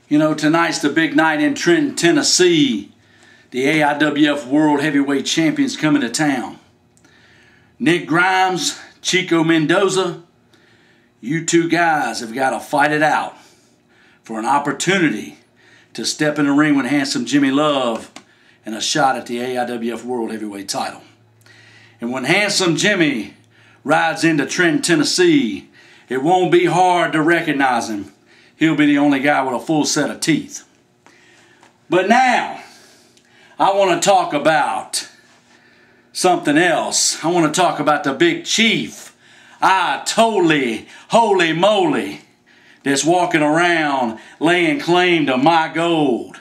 You know, tonight's the big night in Trenton, Tennessee. The AIWF World Heavyweight Champions coming to town. Nick Grimes, Chico Mendoza, you two guys have got to fight it out for an opportunity to step in the ring with handsome Jimmy Love and a shot at the AIWF World Heavyweight title. And when handsome Jimmy rides into Trenton, Tennessee, it won't be hard to recognize him. He'll be the only guy with a full set of teeth. But now, I want to talk about something else. I want to talk about the big chief. Holy moly, that's walking around laying claim to my gold.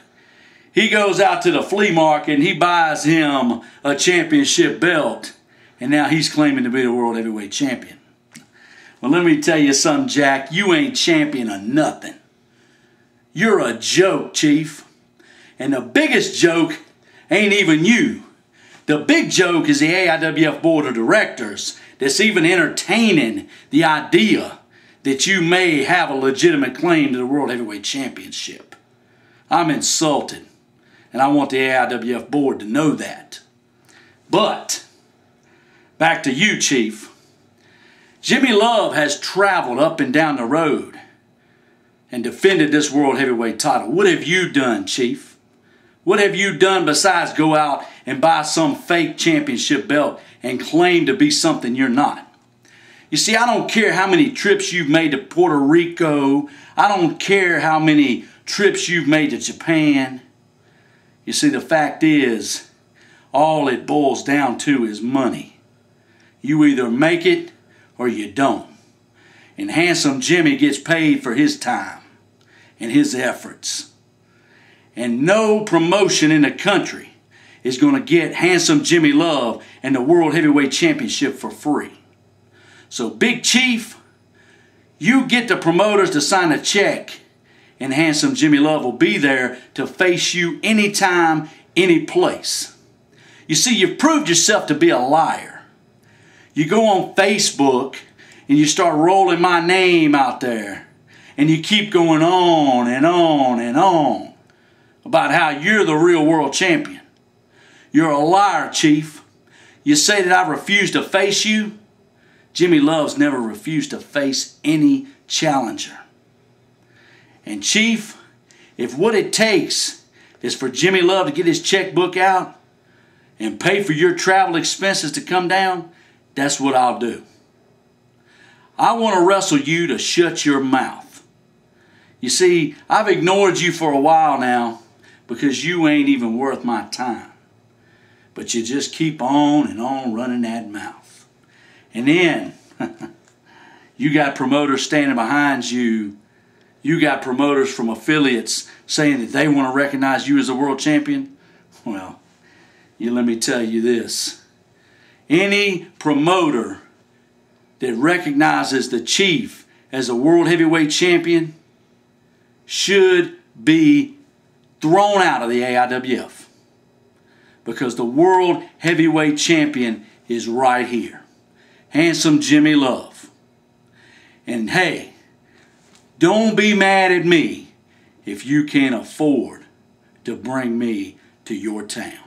He goes out to the flea market and he buys him a championship belt. And now he's claiming to be the World Heavyweight Champion. Well, let me tell you something, Jack. You ain't champion of nothing. You're a joke, Chief. And the biggest joke ain't even you. The big joke is the AIWF Board of Directors that's even entertaining the idea that you may have a legitimate claim to the World Heavyweight Championship. I'm insulted, and I want the AIWF Board to know that. But, back to you, Chief. Jimmy Love has traveled up and down the road and defended this World Heavyweight title. What have you done, Chief? What have you done besides go out and buy some fake championship belt and claim to be something you're not? You see, I don't care how many trips you've made to Puerto Rico. I don't care how many trips you've made to Japan. You see, the fact is, all it boils down to is money. You either make it or you don't. And handsome Jimmy gets paid for his time and his efforts. And no promotion in the country is going to get handsome Jimmy Love and the World Heavyweight Championship for free. So Big Chief, you get the promoters to sign a check and handsome Jimmy Love will be there to face you anytime, any place. You see, you've proved yourself to be a liar. You go on Facebook and you start rolling my name out there and you keep going on and on and on about how you're the real world champion. You're a liar, Chief. You say that I refuse to face you. Jimmy Love's never refused to face any challenger. And Chief, if what it takes is for Jimmy Love to get his checkbook out and pay for your travel expenses to come down, that's what I'll do. I want to wrestle you to shut your mouth. You see, I've ignored you for a while now because you ain't even worth my time. But you just keep on and on running that mouth. And then, you got promoters standing behind you. You got promoters from affiliates saying that they want to recognize you as a world champion. Well, let me tell you this. Any promoter that recognizes the Chief as a World Heavyweight Champion should be thrown out of the AIWF. Because the World Heavyweight Champion is right here. Handsome Jimmy Love. And hey, don't be mad at me if you can't afford to bring me to your town.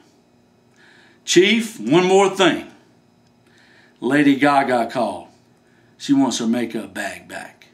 Chief, one more thing. Lady Gaga called. She wants her makeup bag back.